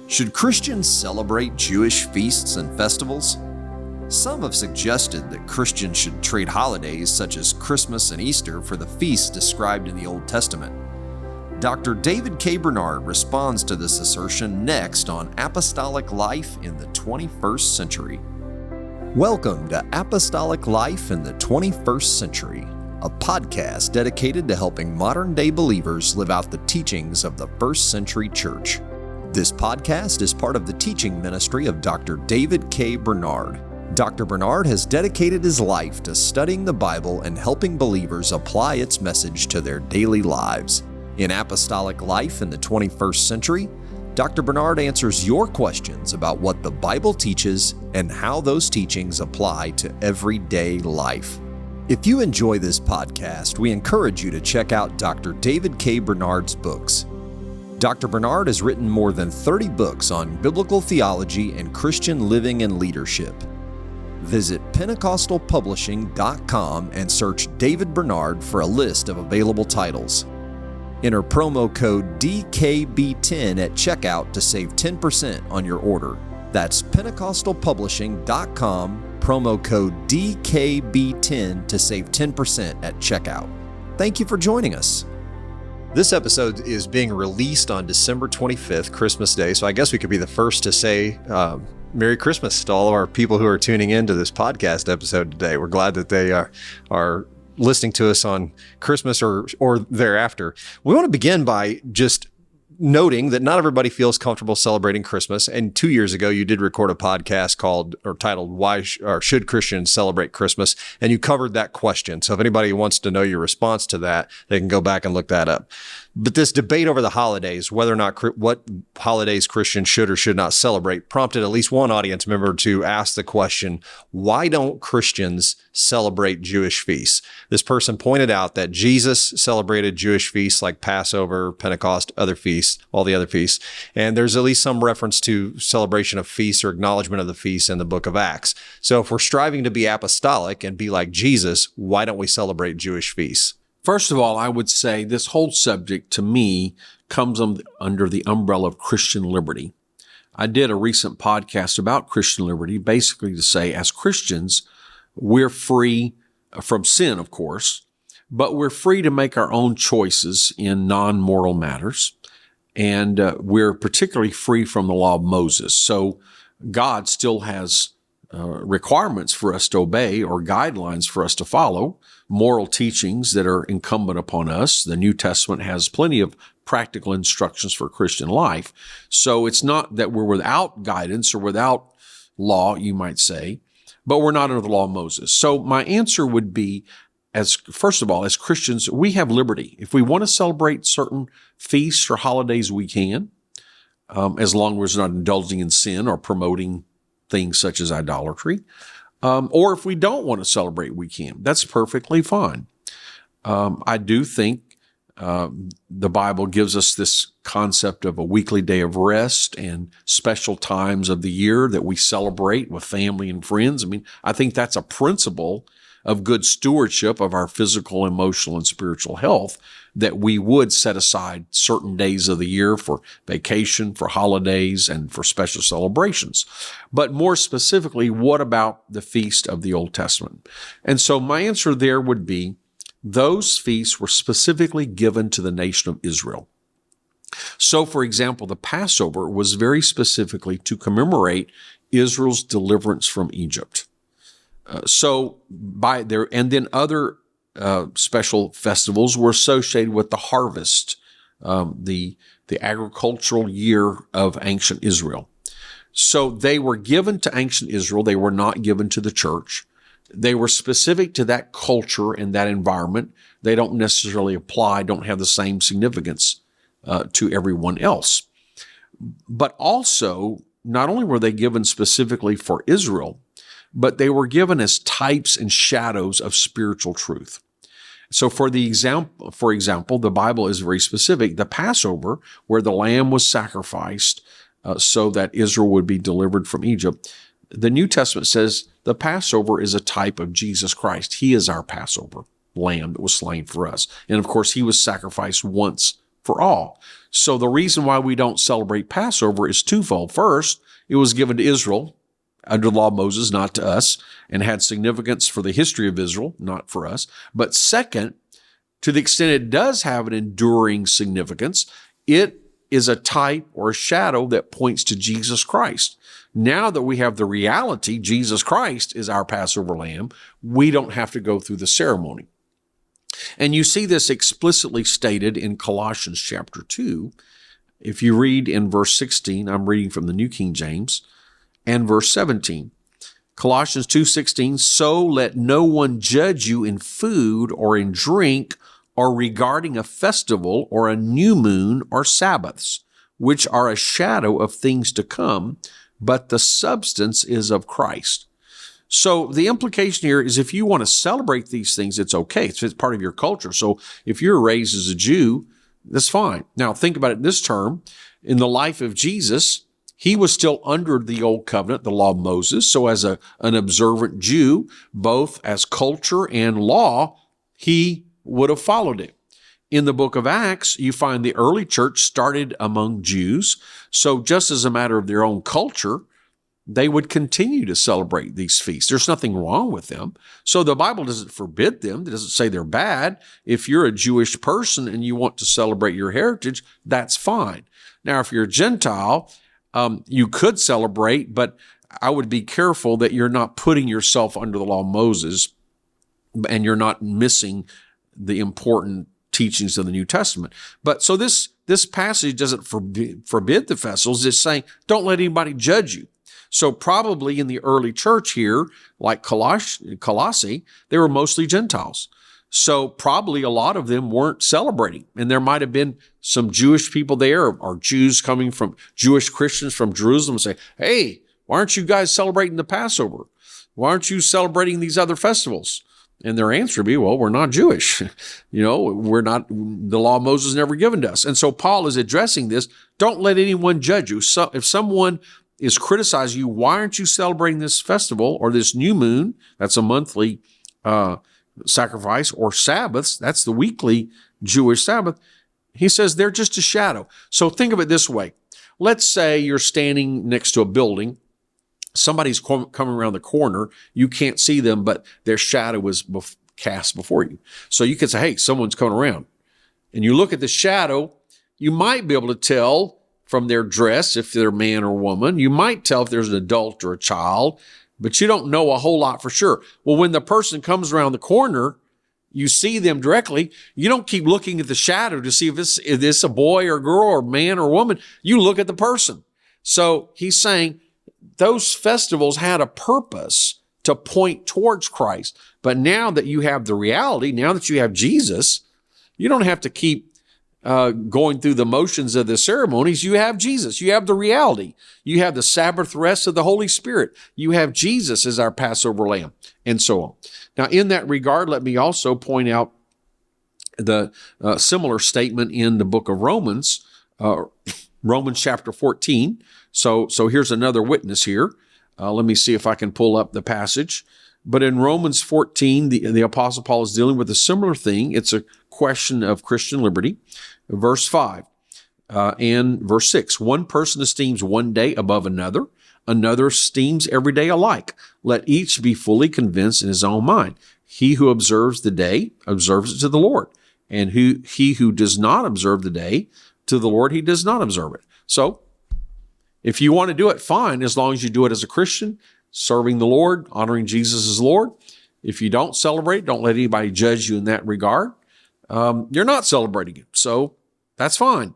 Should Christians celebrate Jewish feasts and festivals? Some have suggested that Christians should trade holidays such as Christmas and Easter for the feasts described in the Old Testament. Dr. David K. Bernard responds to this assertion next on Apostolic Life in the 21st Century. Welcome to Apostolic Life in the 21st Century, a podcast dedicated to helping modern-day believers live out the teachings of the first century church. This podcast is part of the teaching ministry of Dr. David K. Bernard. Dr. Bernard has dedicated his life to studying the Bible and helping believers apply its message to their daily lives. In Apostolic Life in the 21st Century, Dr. Bernard answers your questions about what the Bible teaches and how those teachings apply to everyday life. If you enjoy this podcast, we encourage you to check out Dr. David K. Bernard's books. Dr. Bernard has written more than 30 books on biblical theology and Christian living and leadership. Visit Pentecostalpublishing.com and search David Bernard for a list of available titles. Enter promo code DKB10 at checkout to save 10% on your order. That's Pentecostalpublishing.com, promo code DKB10 to save 10% at checkout. Thank you for joining us. This episode is being released on December 25th, Christmas Day, so I guess we could be the first to say Merry Christmas to all of our people who are tuning into this podcast episode today. We're glad that they are listening to us on Christmas or thereafter. We want to begin by just noting that not everybody feels comfortable celebrating Christmas. And 2 years ago, you did record a podcast titled "Why Should Christians Celebrate Christmas?" And you covered that question. So if anybody wants to know your response to that, they can go back and look that up. But this debate over the holidays, whether or not what holidays Christians should or should not celebrate, prompted at least one audience member to ask the question, why don't Christians celebrate Jewish feasts? This person pointed out that Jesus celebrated Jewish feasts like Passover, Pentecost, all the other feasts. And there's at least some reference to celebration of feasts or acknowledgement of the feasts in the book of Acts. So if we're striving to be apostolic and be like Jesus, why don't we celebrate Jewish feasts? First of all, I would say this whole subject to me comes under the umbrella of Christian liberty. I did a recent podcast about Christian liberty, basically to say as Christians, we're free from sin, of course, but we're free to make our own choices in non-moral matters. And we're particularly free from the law of Moses. So God still has requirements for us to obey or guidelines for us to follow, moral teachings that are incumbent upon us. The New Testament has plenty of practical instructions for Christian life. So it's not that we're without guidance or without law, you might say, but we're not under the law of Moses. So my answer would be, first of all, as Christians, we have liberty. If we want to celebrate certain feasts or holidays, we can, as long as we're not indulging in sin or promoting things such as idolatry. Or if we don't want to celebrate, we can. That's perfectly fine. I do think the Bible gives us this concept of a weekly day of rest and special times of the year that we celebrate with family and friends. I mean, I think that's a principle of good stewardship of our physical, emotional, and spiritual health, that we would set aside certain days of the year for vacation, for holidays, and for special celebrations. But more specifically, what about the feast of the Old Testament? And so my answer there would be, those feasts were specifically given to the nation of Israel. So, for example, the Passover was very specifically to commemorate Israel's deliverance from Egypt. And then other special festivals were associated with the harvest, the agricultural year of ancient Israel. So they were given to ancient Israel. They were not given to the church. They were specific to that culture and that environment. They don't necessarily don't have the same significance to everyone else. But also, not only were they given specifically for Israel, but they were given as types and shadows of spiritual truth. So for example, the Bible is very specific. The Passover, where the lamb was sacrificed so that Israel would be delivered from Egypt, the New Testament says the Passover is a type of Jesus Christ. He is our Passover lamb that was slain for us. And of course, he was sacrificed once for all. So the reason why we don't celebrate Passover is twofold. First, it was given to Israel under the law of Moses, not to us, and had significance for the history of Israel, not for us. But second, to the extent it does have an enduring significance, it is a type or a shadow that points to Jesus Christ. Now that we have the reality, Jesus Christ is our Passover lamb, we don't have to go through the ceremony. And you see this explicitly stated in Colossians chapter 2. If you read in verse 16, I'm reading from the New King James, and verse 17. Colossians 2:16, so let no one judge you in food or in drink or regarding a festival or a new moon or Sabbaths, which are a shadow of things to come, but the substance is of Christ. So the implication here is if you want to celebrate these things, it's okay. It's part of your culture. So if you're raised as a Jew, that's fine. Now think about it in this term. In the life of Jesus, he was still under the old covenant, the law of Moses. So as an observant Jew, both as culture and law, he would have followed it. In the book of Acts, you find the early church started among Jews. So just as a matter of their own culture, they would continue to celebrate these feasts. There's nothing wrong with them. So the Bible doesn't forbid them. It doesn't say they're bad. If you're a Jewish person and you want to celebrate your heritage, that's fine. Now, if you're a Gentile, you could celebrate, but I would be careful that you're not putting yourself under the law of Moses and you're not missing the important teachings of the New Testament. But so this passage doesn't forbid the festivals. It's saying, don't let anybody judge you. So probably in the early church here, like Colossae, they were mostly Gentiles. So probably a lot of them weren't celebrating. And there might have been some Jewish people there or Jews coming from Jewish Christians from Jerusalem and say, hey, why aren't you guys celebrating the Passover? Why aren't you celebrating these other festivals? And their answer would be, well, we're not Jewish. We're not, the law of Moses is never given to us. And so Paul is addressing this. Don't let anyone judge you. So if someone is criticizing you, why aren't you celebrating this festival or this new moon? That's a monthly sacrifice, or Sabbaths. That's the weekly Jewish Sabbath. He says they're just a shadow. So think of it this way. Let's say you're standing next to a building. Somebody's coming around the corner. You can't see them, but their shadow is cast before you. So you could say, hey, someone's coming around. And you look at the shadow, you might be able to tell from their dress if they're man or woman. You might tell if there's an adult or a child, but you don't know a whole lot for sure. Well, when the person comes around the corner, you see them directly. You don't keep looking at the shadow to see if it's a boy or girl or man or woman. You look at the person. So he's saying those festivals had a purpose to point towards Christ. But now that you have the reality, now that you have Jesus, you don't have to keep going through the motions of the ceremonies. You have Jesus. You have the reality. You have the Sabbath rest of the Holy Spirit. You have Jesus as our Passover lamb, and so on. Now, in that regard, let me also point out the similar statement in the book of Romans, Romans chapter 14. So here's another witness here. Let me see if I can pull up the passage. But in Romans 14, the Apostle Paul is dealing with a similar thing. It's a question of Christian liberty. Verse 5 and verse 6. One person esteems one day above another. Another esteems every day alike. Let each be fully convinced in his own mind. He who observes the day observes it to the Lord. And he who does not observe the day to the Lord, he does not observe it. So if you want to do it, fine, as long as you do it as a Christian, serving the Lord, honoring Jesus as Lord. If you don't celebrate, don't let anybody judge you in that regard. You're not celebrating it, so that's fine.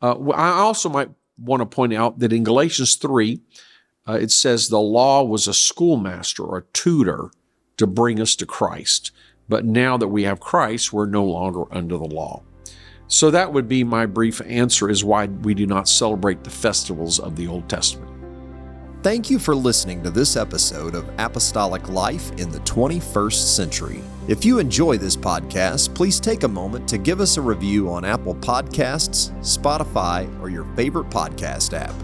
I also might want to point out that in Galatians 3, it says the law was a schoolmaster or a tutor to bring us to Christ. But now that we have Christ, we're no longer under the law. So that would be my brief answer as why we do not celebrate the festivals of the Old Testament. Thank you for listening to this episode of Apostolic Life in the 21st Century. If you enjoy this podcast, please take a moment to give us a review on Apple Podcasts, Spotify, or your favorite podcast app.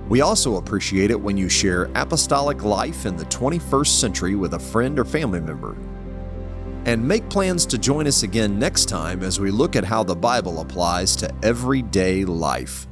We also appreciate it when you share Apostolic Life in the 21st Century with a friend or family member. And make plans to join us again next time as we look at how the Bible applies to everyday life.